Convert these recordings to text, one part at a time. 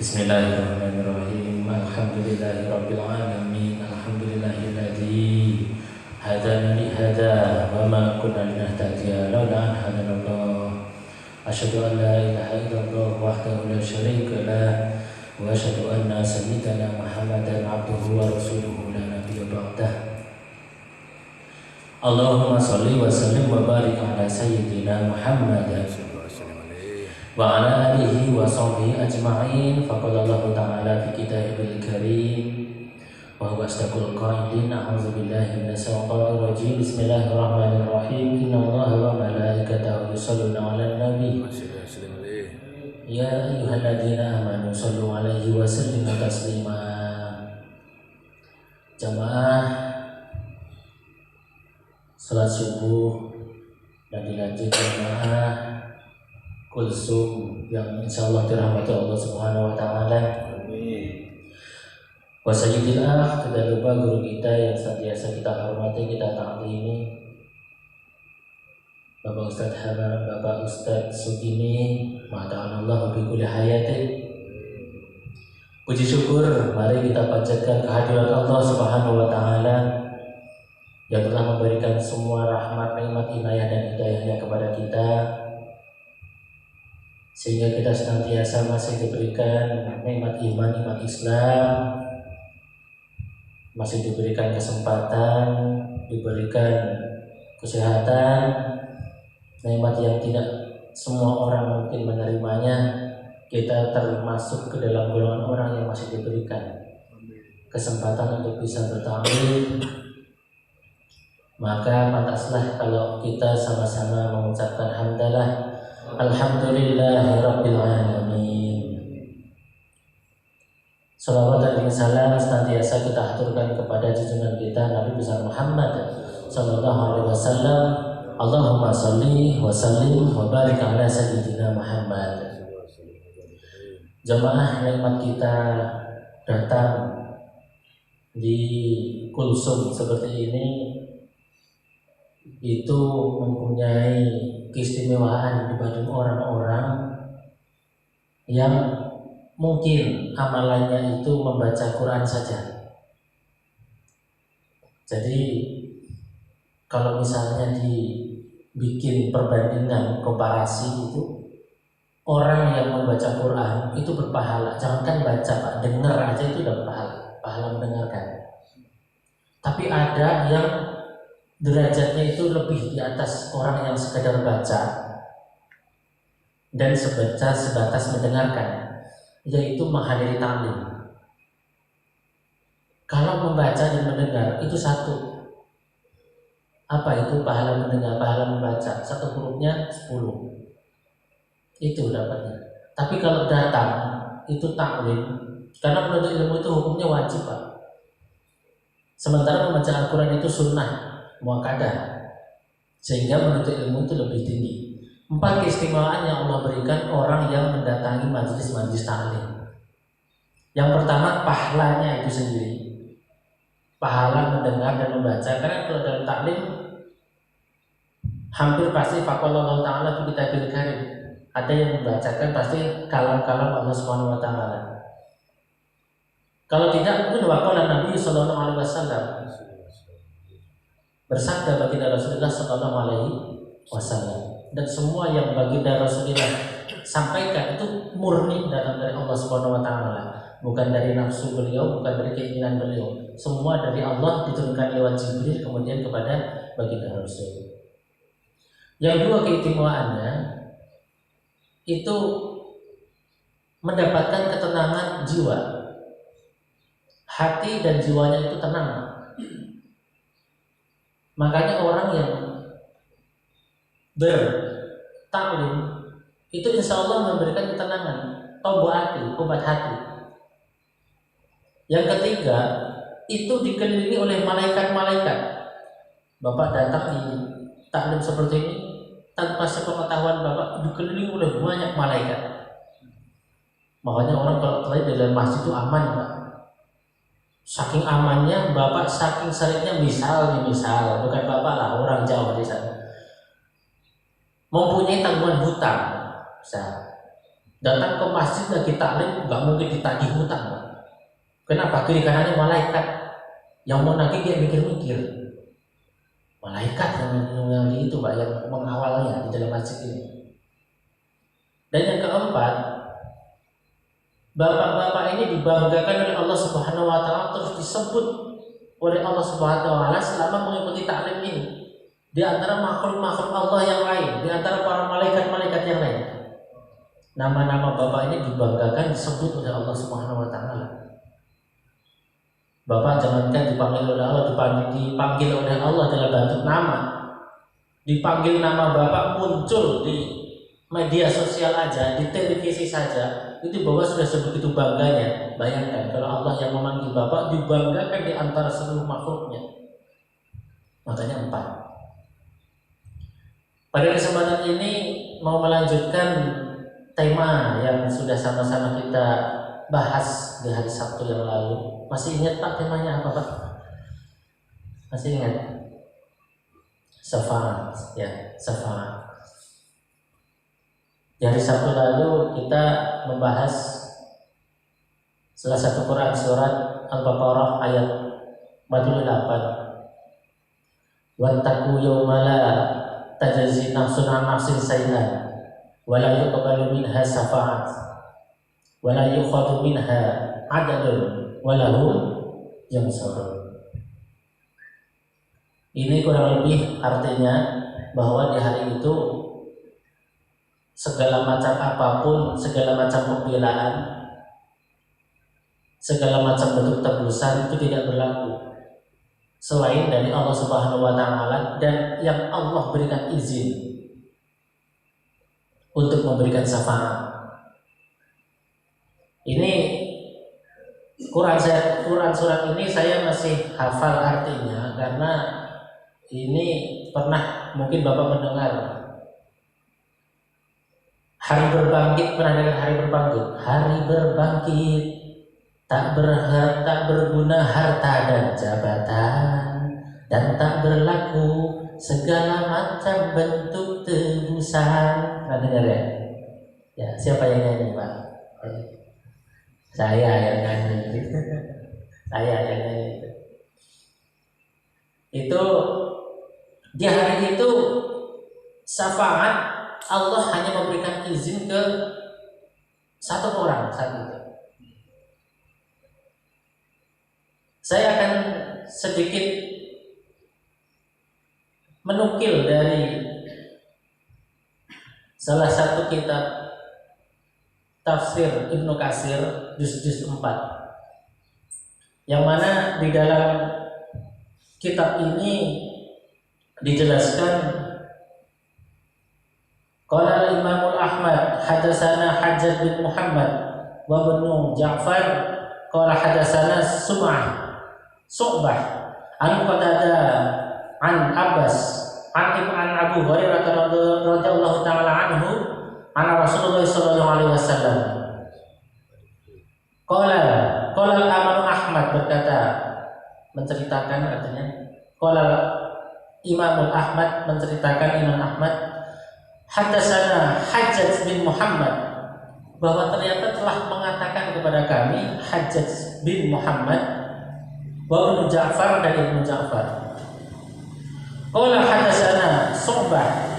Bismillahirrahmanirrahim. Alhamdulillahirabbil alamin. Alhamdulillahilladzi hadana li hada wa ma kunna linahtadiya laula an hadanallah. Asyhadu an la ilaha illallah wahdahu la syarika lah wa asyhadu anna sayyidana Muhammadan abduhu wa rasuluhu la nabiyya ba'dah. Allahumma shalli wa sallim wa barik ala sayyidina Muhammadin wa ala alihi wa sahbihi ajma'in. Faqala Allah ta'ala fi kitabil karim wa huwa asdaqul qailin. A'udzu billahi minasyaitonir rajim. Bismillahirrahmanirrahim. Innallaha wa malaikatahu yusholluna 'alan nabi ya ayyuhalladzina amanu shallu 'alaihi wa sallimu taslima. Jamaah salat subuh dan dilanjut jamaah Kulsum yang insyaallah dirahmati Allah Subhanahu wa taala. Amin. Wa sayyidil akh, tidak lupa guru kita yang senantiasa kita hormati, kita taklimi, Bapak Ustadz Hana, Bapak Ustadz Sugini, ma'ada'anallahu bi kulli hayatin. Puji syukur mari kita panjatkan kehadirat Allah Subhanahu wa taala yang telah memberikan semua rahmat, nikmat, inayah dan hidayahnya kepada kita, sehingga kita senantiasa masih diberikan nikmat iman, nikmat Islam, masih diberikan kesempatan, diberikan kesehatan, nikmat yang tidak semua orang mungkin menerimanya. Kita termasuk ke dalam golongan orang yang masih diberikan kesempatan untuk bisa bertaklim. Maka pantaslah kalau kita sama-sama mengucapkan hamdalah Alhamdulillahirabbil alamin. Shalawat dan salam senantiasa kita aturkan kepada junjungan kita Nabi besar Muhammad sallallahu alaihi wasallam. Allahumma shalli wa sallim wa barik ala sayyidina Muhammad. Jamaah, nikmat kita datang di Kulsum seperti ini itu mempunyai keistimewaan dibanding orang-orang yang mungkin amalannya itu membaca Quran saja. Jadi kalau misalnya dibikin perbandingan komparasi itu, orang yang membaca Quran itu berpahala. Jangankan baca Pak, dengar aja itu udah pahala mendengarkan. Tapi ada yang derajatnya itu lebih di atas orang yang sekedar baca dan sebatas mendengarkan, yaitu menghadiri taklim. Kalau membaca dan mendengar itu satu. Apa itu pahala mendengar, pahala membaca? Satu hurufnya 10. Itu dapatnya. Tapi kalau datang itu taklim, karena menuntut ilmu itu hukumnya wajib Pak. Sementara membaca Al-Quran itu sunnah muakkadah, sehingga menuntut ilmu itu lebih tinggi. 4 keistimewaan yang Allah berikan orang yang mendatangi majelis-majelis taklim. Yang pertama, pahalanya itu sendiri, pahala mendengar dan membaca. Karena kalau dalam taklim hampir pasti faqala ta'ala fi kitabil karim, ada yang membacakan pasti kalam-kalam Allah Subhanahu wa taala. Kalau tidak, mungkin waqala Nabi sallallahu alaihi wasallam, bersabda baginda Rasulullah sallallahu alaihi wasallam. Dan semua yang baginda Rasulullah sampaikan itu murni datang dari Allah Subhanahu wa taala, bukan dari nafsu beliau, bukan dari keinginan beliau. Semua dari Allah, diturunkan lewat Jibril kemudian kepada baginda Rasul. Yang dua keistimewaannya itu mendapatkan ketenangan jiwa. Hati dan jiwanya itu tenang. Makanya orang yang bertaklim itu insya Allah memberikan ketenangan, obat hati. Yang ketiga, itu dikelilingi oleh malaikat-malaikat. Bapak datang di taklim seperti ini tanpa sepengetahuan Bapak, dikelilingi oleh banyak malaikat. Makanya orang kalau terlihat di dalam masjid itu aman Pak. Saking amannya Bapak, saking seringnya misal, bukan Bapak lah, orang jauh di sana, mempunyai tanggungan hutang, misal Datang ke masjid lagi taklim nggak mungkin ditagih hutang. Kenapa? Kiri kanannya malaikat. Yang mau nagih dia mikir-mikir. Malaikat yang di itu Pak, yang mengawalnya di dalam masjid ini. Dan yang keempat, bapak-bapak ini dibanggakan oleh Allah Subhanahu wa taala, terus disebut oleh Allah Subhanahu wa taala selama mengikuti taklim ini. Di antara makhluk-makhluk Allah yang lain, di antara para malaikat-malaikat yang lain. Nama-nama bapak ini dibanggakan, disebut oleh Allah Subhanahu wa taala. Bapak jangankan dipanggil oleh Allah, dipanggil oleh Allah dalam bentuk nama. Dipanggil nama bapak muncul di media sosial aja, di televisi saja, itu bapak sudah sebegitu bangganya. Bayangkan kalau Allah yang memanggil bapak dibanggakan di antara seluruh makhluknya. Makanya 4. Pada kesempatan ini mau melanjutkan tema yang sudah sama-sama kita bahas di hari Sabtu yang lalu. Masih ingat Pak temanya apa Pak? Masih ingat? Syafaat, ya, syafaat. Di hari Sabtu lalu kita membahas salah satu Quran surat Al-Baqarah ayat 48. Wattaqu yawma la tajzi nafsun an nafsin shay'an wa la yuqbalu minha syafa'at wa la yu'khadhu minha 'adlun walahum yang sorot. Ini kurang lebih artinya bahwa di hari itu segala macam apapun, segala macam pembelaan, segala macam bentuk tebusan itu tidak berlaku selain dari Allah Subhanahu wa taala dan yang Allah berikan izin untuk memberikan syafaat. Ini Quran surat ini saya masih hafal artinya karena ini pernah mungkin Bapak mendengar hari berbangkit. Pernah dengar hari berbangkit? Hari berbangkit tak berguna harta dan jabatan dan tak berlaku segala macam bentuk tebusan. Pernah dengar ya? Ya, siapa yang nyanyi Pak? Saya yang nyanyi. Saya yang nyanyi. Itu di hari itu syafaat Allah hanya memberikan izin ke satu orang saat itu. Saya akan sedikit menukil dari salah satu kitab Tafsir Ibnu Katsir juz 4, yang mana di dalam kitab ini dijelaskan qala Imam Ahmad hadatsana Hajjaj bin Muhammad wa ibnu Ja'far qala hadatsana Su'bah an Qatadah an Abbas an Abu Hurairah radhiyallahu taala anhu anna Rasulullah sallallahu alaihi wasallam qala Imam Ahmad berkata, menceritakan artinya qala Imam Ahmad menceritakan Imam Ahmad hadatsana Hajjaj bin Muhammad bahwa ternyata telah mengatakan kepada kami Hajjaj bin Muhammad wa Ibnu Ja'far dan Ibnu Ja'far. Qala hadatsana Su'bah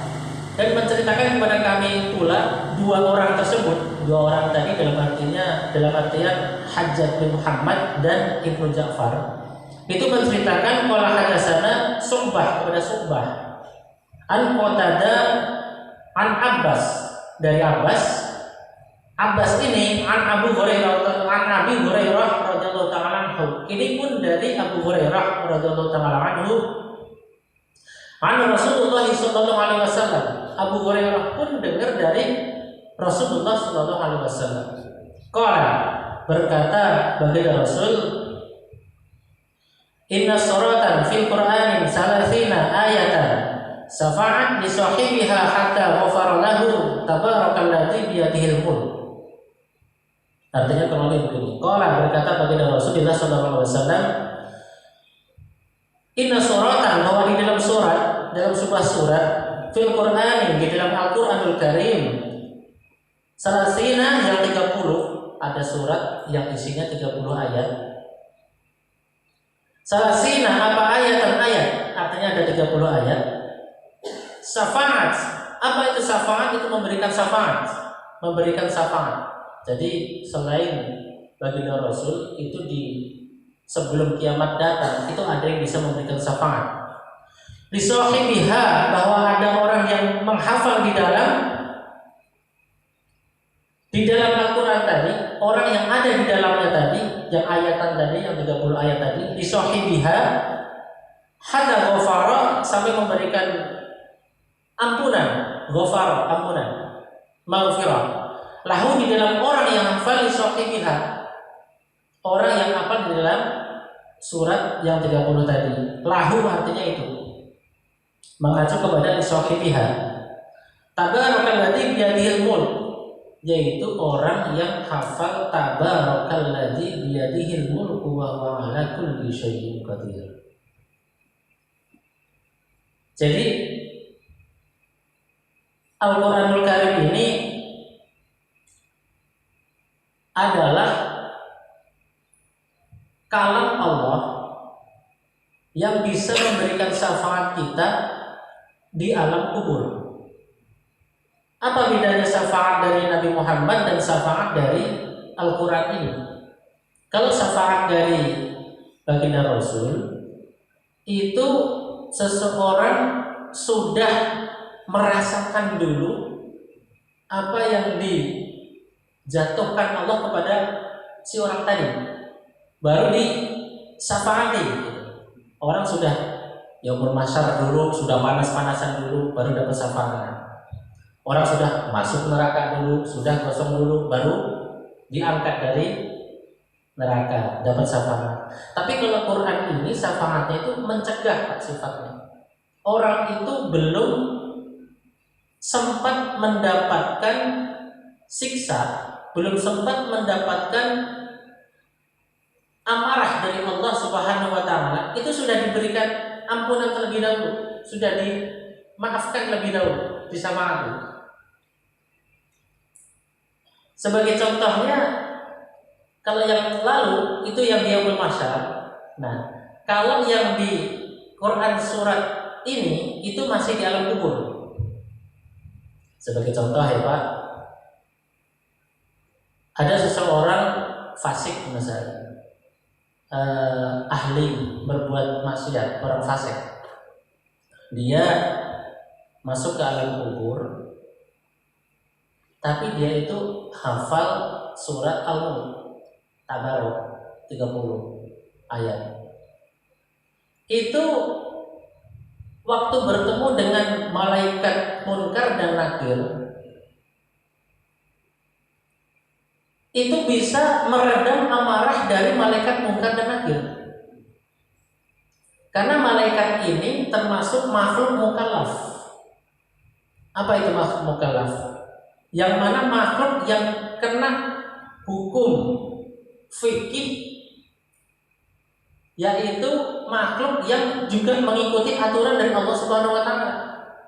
dan menceritakan kepada kami pula dua orang tersebut, dua orang tadi dalam artian Hajjaj bin Muhammad dan Ibnu Ja'far itu menceritakan qala hadatsana Su'bah kepada Su'bah an Qatadah an Abbas dari Abbas ini an Abu Hurairah radhiyallahu taala anhu. Ini pun dari Abu Hurairah radhiyallahu taala anhu an Rasulullah sallallahu alaihi wasallam. Abu Hurairah pun dengar dari Rasulullah sallallahu alaihi wasallam. Qala berkata baginda Rasul, inna suratan fil Qur'anin salasina ayatan safa'at li sahibiha hatta ghafara lahu tabarakalladzi biyadihil mulk. Artinya kurang lebih begini. Qala berkata baginda Rasulullah sallallahu alaihi wasallam, inna suratan, bahwa di dalam sebuah surat fil Qur'anin, di dalam Al-Qur'anul Karim, Salasina yang 30, ada surat yang isinya 30 ayat. Salasina apa ayat dan ayat? Artinya ada 30 ayat. Syafaat. Apa itu syafaat? Itu memberikan syafaat. Memberikan syafaat. Jadi selain baginda Rasul itu di sebelum kiamat datang itu ada yang bisa memberikan syafaat. Lisahibiha, bahwa ada orang yang menghafal di dalam Al-Quran tadi, orang yang ada di dalamnya tadi, yang ayatan tadi, yang 30 ayat tadi, lisahibiha hatta ghafara, sampai memberikan ampunan, ghafara, ampunan, maghfirah. Lahu, di dalam orang yang hafal lisahibiha, orang yang hafal di dalam surat yang 30 tadi. Lahu artinya itu mengacu kepada lisahibiha. Tabarakalladzi biyadihil mulk, yaitu orang yang hafal tabarakalladzi biyadihil mulku wa huwa ala kulli syai'in qadir. Jadi Al-Qur'anul Karim ini adalah kalam Allah yang bisa memberikan syafaat kita di alam kubur. Apa bedanya syafaat dari Nabi Muhammad dan syafaat dari Al-Quran ini? Kalau syafaat dari baginda Rasul, itu seseorang sudah merasakan dulu apa yang dijatuhkan Allah kepada si orang tadi, baru di syafaati. Orang sudah yaumul mahsyar dulu, sudah panas-panasan dulu, baru dapat syafaat. Orang sudah masuk neraka dulu, sudah kosong dulu, baru diangkat dari neraka, dapat syafaat. Tapi kalau Quran ini syafaatnya itu mencegah sifatnya. Orang itu belum sempat mendapatkan siksa, belum sempat mendapatkan amarah dari Allah Subhanahu wa taala, itu sudah diberikan ampunan terlebih dahulu, sudah dimaafkan lebih dahulu, disyafaati. Sebagai contohnya, kalau yang lalu itu yang yaumul mahsyar. Nah, kalau yang di Quran surat ini itu masih di alam kubur. Sebagai contoh ya Pak, ada seseorang fasik misalnya, ahli berbuat maksiat, orang fasik. Dia masuk ke alam kubur, tapi dia itu hafal surat Al-Mulk, Tabarok 30 ayat. Itu waktu bertemu dengan malaikat Munkar dan Nakir, itu bisa meredam amarah dari malaikat Munkar dan Nakir. Karena malaikat ini termasuk makhluk mukallaf. Apa itu makhluk mukallaf? Yang mana makhluk yang kena hukum fikih, yaitu makhluk yang juga mengikuti aturan dari Allah Subhanahu wa taala,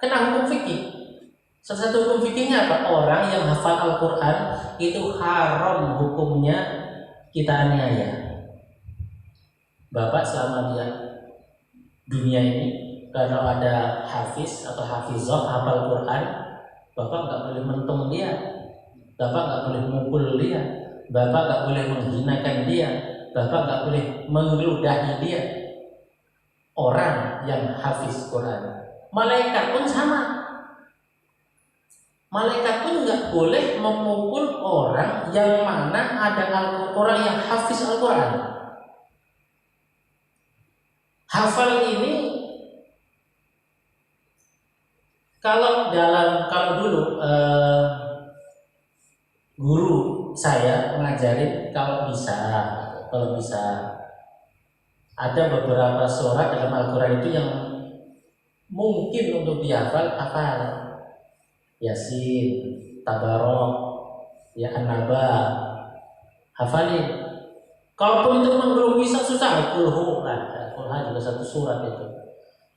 kena hukum fikih. Salah satu hukum fikihnya apa? Orang yang hafal Al-Quran itu haram hukumnya kita aniaya. Bapak selama dia dunia ini, kalau ada hafiz atau hafizah hafal Quran, Bapak nggak boleh mentung dia, Bapak nggak boleh mukul dia, Bapak nggak boleh menghinakan dia, Bapak nggak boleh mengludahi dia. Orang yang hafiz Quran, malaikat pun sama. Malaikat pun nggak boleh memukul orang yang mana ada orang yang hafiz Al-Quran. Hafal ini kalau dulu guru saya mengajarin kalau bisa ada beberapa surat dalam Al-Quran itu yang mungkin untuk dihafal, hafal. Yasin, Tabarok, ya An-Naba, hafalin. Kalaupun itu memang belum bisa, susah, Kulhu lah, Kulha juga satu surat itu.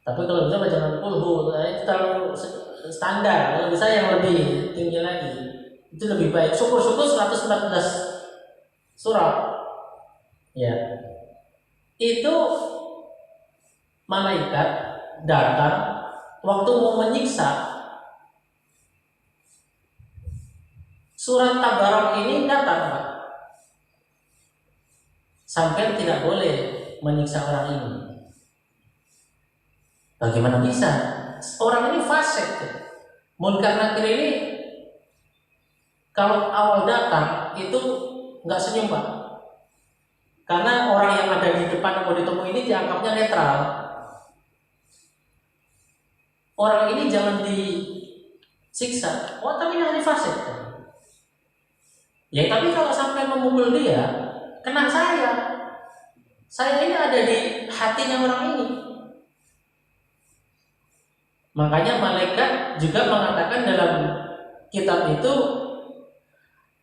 Tapi kalau bisa jangan Kulhu, itu terlalu standar. Kalau bisa yang lebih tinggi lagi. Itu lebih baik. Syukur-syukur 114 surah. Ya. Itu malaikat datang waktu mau menyiksa. Surat Tabarok ini datang, Pak. Sampai tidak boleh menyiksa orang ini. Bagaimana bisa? Orang ini fasik. Munkar Nakir ini kalau awal datang itu nggak senyum, Pak. Karena orang yang ada di depan yang mau ditemui ini dianggapnya netral. Orang ini jangan disiksa. Oh, tapi ini fasik. Ya, tapi kalau sampai memukul dia, kena saya. Saya ini ada di hatinya orang ini. Makanya malaikat juga mengatakan dalam kitab itu,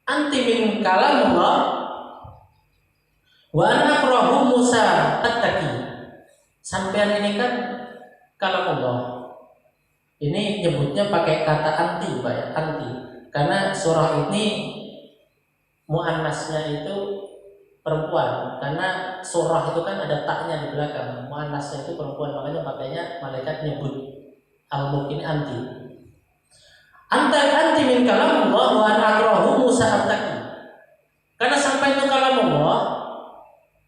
anti min kalamullah wa ana akrahu Musa attaqi. Sampean ini kan kalamullah. Ini nyebutnya pakai kata anti, Pak ya, anti. Karena surah ini muannasnya itu perempuan, karena surah itu kan ada taknya di belakang. Muannasnya itu perempuan, makanya malaikat nyebut al-mulk ini anti. Anti min kalamullah wa ana akrahu Musa attaqi. Karena sampai itu kalamullah,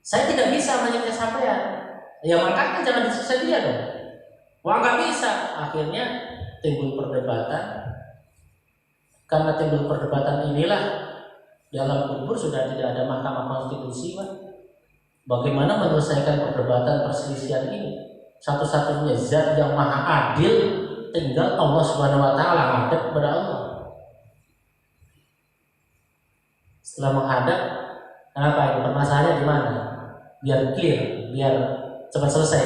saya tidak bisa menyiksa sampean. Ya makanya jangan disiksa dia dong. Wah, nggak bisa. Akhirnya timbul perdebatan. Karena timbul perdebatan inilah dalam kubur sudah tidak ada mahkamah konstitusi, Pak. Bagaimana menyelesaikan perdebatan perselisihan ini? Satu-satunya zat yang maha adil tinggal Allah Subhanahu wa taala, menghadap kepada Allah. Setelah menghadap, kenapa ini permasalahannya di mana? Biar clear, biar cepat selesai.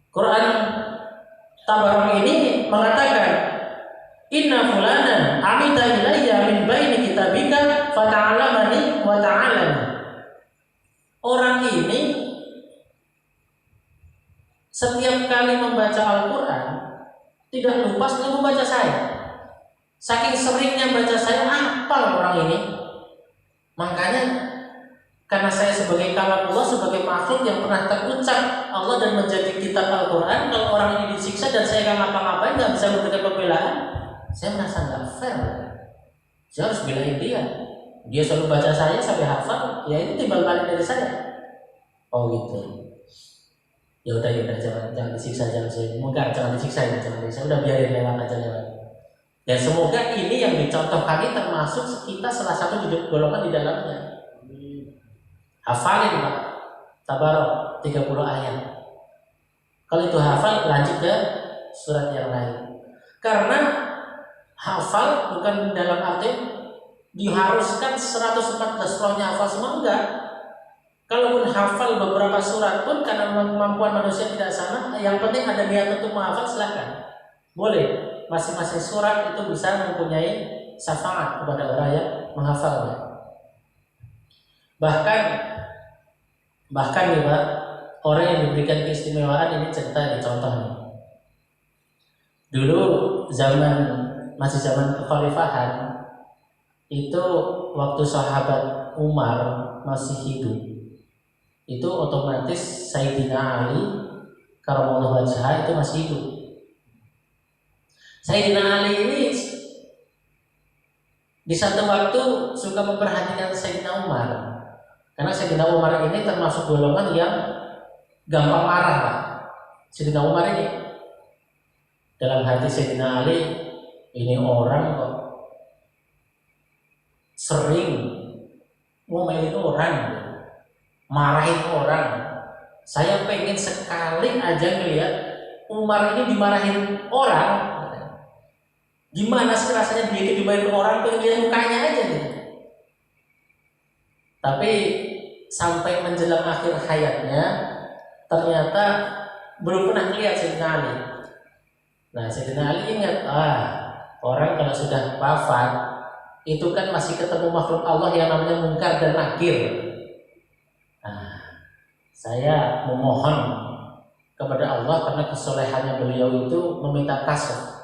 Quran Tabarok ini mengatakan, inna fulanan amida ilayya min baini kitabika fata'alamani wa ta'alani. Orang ini setiap kali membaca Al-Quran tidak lupa selalu membaca saya. Saking seringnya baca saya, hafal orang ini. Makanya karena saya sebagai kalamullah, sebagai makhluk yang pernah terucap Allah dan menjadi kitab Al-Quran, kalau orang ini disiksa dan saya nggak ngapa-ngapain, nggak bisa memberikan pembelaan, saya merasa nggak fair. Saya harus belain dia. Dia selalu baca saya sampai hafal, ya itu timbal balik dari saya. Oh gitu. Ya udah jangan disiksa, jangan saya. Mungkin jangan disiksa ya, jangan disiksa. Udah biarin lewat aja lewat. Dan semoga ini yang dicontohkan ini termasuk kita salah satu golongan di dalamnya. Hafalin, Pak. Tabarok 30 ayat. Kalau itu hafal, lanjut ke surat yang lain. Karena hafal bukan dalam arti diharuskan 114 surahnya hafal semua, enggak. Kalaupun hafal beberapa surat pun karena kemampuan manusia tidak sama, yang penting ada niat untuk menghafal, silakan. Boleh. Masing-masing surat itu bisa mempunyai syafaat kepada orang yang menghafalnya. Bahkan nih, Pak, orang yang diberikan keistimewaan ini cerita di contohnya. Dulu masih zaman kekhalifahan, itu waktu sahabat Umar masih hidup, itu otomatis Sayyidina Ali karramallahu wajhah itu masih hidup. Sayyidina Ali ini di satu waktu suka memperhatikan Sayyidina Umar, karena Sayyidina Umar ini termasuk golongan yang gampang marah, Pak. Sayyidina Umar ini dalam hati Sayyidina Ali, ini orang kok sering ngomelin orang, marahin orang. Saya pengen sekali aja ngelihat Umar ini dimarahin orang. Gimana sih rasanya dia itu dimarahin orang, pengen lihat mukanya aja gitu. Tapi sampai menjelang akhir hayatnya ternyata belum pernah lihat Sayyidina Ali. Nah, Sayyidina Ali ingat, orang kalau sudah wafat itu kan masih ketemu makhluk Allah yang namanya Munkar dan Nakir. Nah, saya memohon kepada Allah karena kesolehannya beliau itu meminta kasih.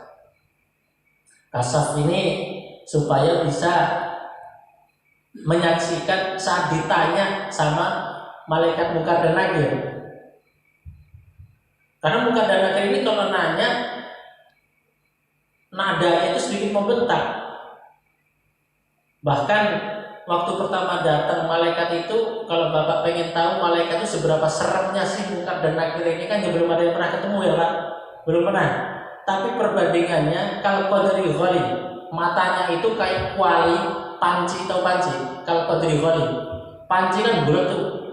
Kasaf ini supaya bisa menyaksikan saat ditanya sama malaikat Munkar dan Nakir. Karena Munkar dan Nakir ini kalau nanya, nadanya itu sedikit membentak. Bahkan waktu pertama datang malaikat itu, kalau Bapak pengen tahu malaikat itu seberapa seremnya sih Munkar dan Nakir ini, kan belum ada yang pernah ketemu ya Pak? Belum pernah. Tapi perbandingannya, kalau Qadri Ghali, matanya itu kayak kuali panci atau panci. Kalau Qadri Ghali, panci kan bulat tuh.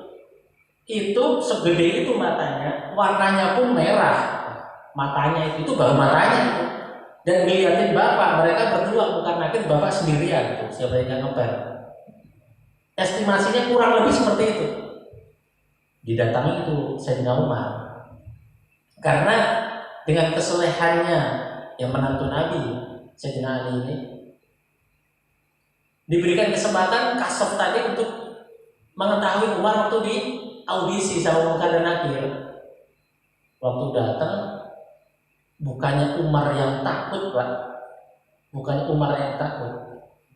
Itu segede itu matanya, warnanya pun merah. Matanya itu baru matanya itu. Dan ngeliatin Bapak, mereka berdua Munkar Nakir, Bapak sendirian itu, siapa yang ngeper. Estimasinya kurang lebih seperti itu. Didatangi itu Sayyidina Umar. Karena dengan kesolehannya yang menantu Nabi Sayyidina Ali ini, diberikan kesempatan Kasaf tadi untuk mengetahui Umar waktu di audisi sama Munkar dan Nakir. Waktu datang, bukannya Umar yang takut Pak, bukannya Umar yang takut,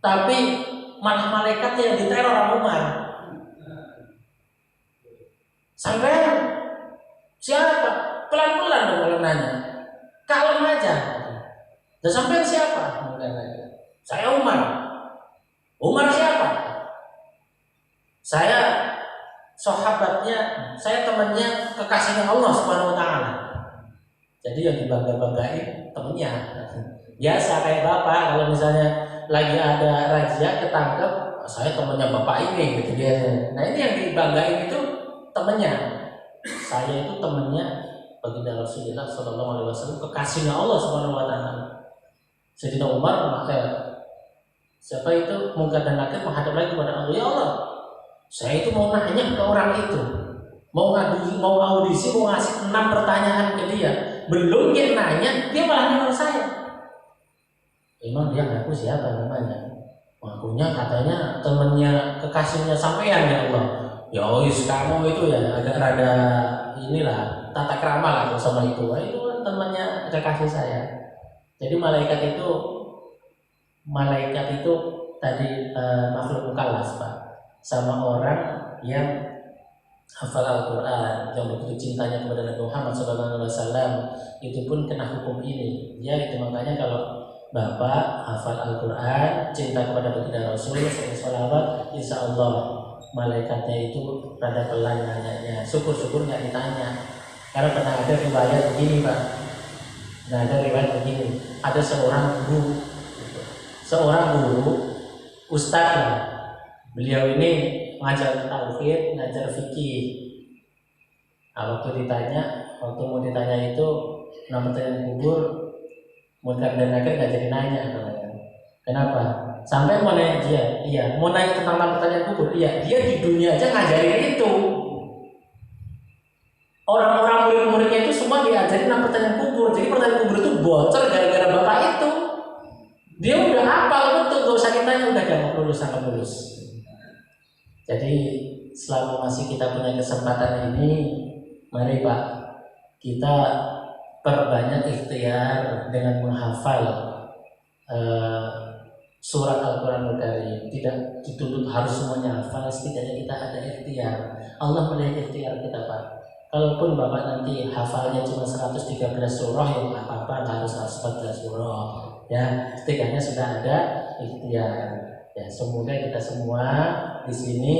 tapi malah malaikat yang diteror sama Umar. Sampai siapa? Pelan-pelan dong kalau nanya, kalem aja. Dan sampai siapa? Saya Umar. Umar siapa? Saya sahabatnya, saya temannya kekasihnya Allah Subhanahu Wa Taala. Jadi yang dibangga-banggain temennya. Biasa kayak Bapak kalau misalnya lagi ada razia ketangkep, saya temannya Bapak ini gitu dia. Nah ini yang dibanggain itu temennya. Saya itu temennya baginda Rasulullah Sallallahu Alaihi Wasallam, kekasihnya Allah Subhanahu Wa Taala. Sayyidina Umar maka siapa itu Munkar dan Nakir menghadap lagi kepada Allah, ya Allah, saya itu mau nanya ke orang itu, mau audisi, mau ngasih 6 pertanyaan ke dia, belum dia nanya, dia malah nyuruh saya. Emang dia ngaku siapa namanya? Ngakunya katanya temennya kekasihnya sampean ya Allah. Ya wis kamu itu ya agak rada inilah tata krama lah sama itu. Itu temannya kekasih saya. Jadi malaikat itu tadi makhluk mukallaf Pak, sama orang yang hafal Al-Quran, yang begitu cintanya kepada Nabi Muhammad SAW, itu pun kena hukum ini. Ya itu makanya kalau Bapak hafal Al-Quran, cinta kepada baginda Rasul, sholawat, insya Allah malaikatnya itu rada pelan nanyanya. Syukur-syukur nggak ditanya. Karena pernah ada riwayat begini Pak. Nah ada riwayat begini, ada seorang guru, ustadz lah. Beliau ini ngajar tauhid, ngajar fikih. Nah, waktu mau ditanya itu nama pertanyaan kubur, Munkar dan Nakir nggak jadi nanya namanya. Kenapa? Sampai mau nanya dia, iya, mau nanya tentang nama pertanyaan kubur, iya, dia di dunia aja ngajarin itu. Orang-orang murid-muridnya itu semua diajarin nama pertanyaan kubur. Jadi pertanyaan kubur itu bocor gara-gara Bapak itu. Dia udah hafal betul, gak usah ditanya, udah jangan lulus. Jadi selama masih kita punya kesempatan ini, mari Pak, kita perbanyak ikhtiar dengan menghafal surat Al-Quranul Karim. Tidak dituntut harus semuanya hafal, setidaknya kita ada ikhtiar. Allah melihat ikhtiar kita Pak. Kalaupun Bapak nanti hafalnya cuma 113 surah, ya nggak apa-apa, nggak harus 114 surah. Ya, setidaknya sudah ada ikhtiar. Ya, semoga kita semua di sini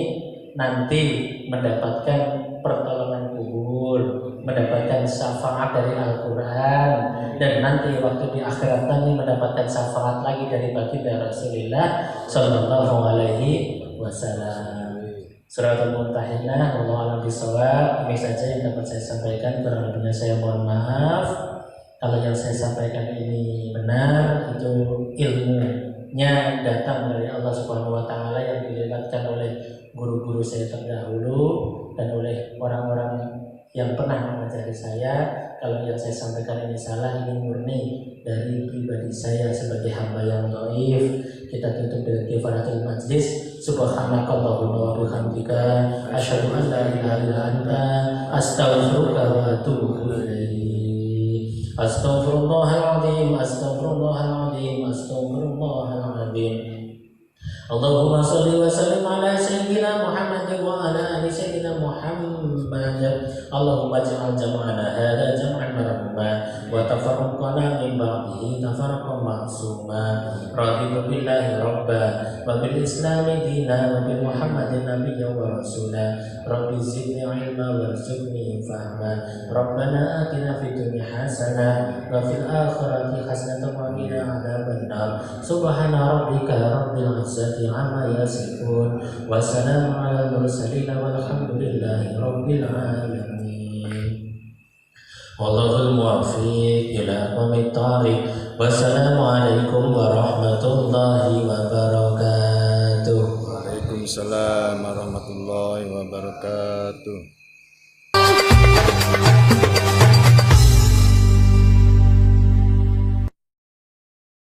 nanti mendapatkan pertolongan kubur, mendapatkan syafaat dari Al-Quran, dan nanti waktu di akhirat nanti mendapatkan syafaat lagi dari baginda Rasulullah Sallallahu Alaihi Wasallam. Suratul Mumtahinah, wallahu a'lam bishawab. Ini saja yang dapat saya sampaikan. Kurang lebihnya saya mohon maaf. Kalau yang saya sampaikan ini benar, itu ilmunya datang dari Allah Subhanahu Wa Taala yang dilewatkan oleh guru-guru saya terdahulu dan oleh orang-orang yang pernah mengajari saya. Kalau yang saya sampaikan ini salah, ini murni dari pribadi saya sebagai hamba yang dhaif. Kita tutup dengan kifaratul majlis. Subhanakallahumma wa bihamdika asyhadu an la ilaha illa anta astaghfiruka wa atubu ilaik. Astaghfirullahaladzim, astaghfirullahaladzim, astaghfirullahaladzim. Allahumma salli wa sallim ala sayyidina Muhammad wa ala ali sayyidina Muhammad. Allahumma ij'al jam'ana hadha jam'an marhuma wa tafarraqana min ba'dihi tafarraqan ma'suma. Raditu billahi rabba wa bil islami dina wa bil Muhammadin nabiyyan wa rasula. Rabbi zidni ilma warzuqni fahma. Rabbana atina fid dunya hasanah wa fil akhirati hasanah wa qina adzabannar. Subhana rabbika rabbil izzati amma yasifun wa salamun alal mursalin walhamdulillahi rabbil alamin. Wallahul muwaffiq ila aqwamit thariq. Wassalamu alaikum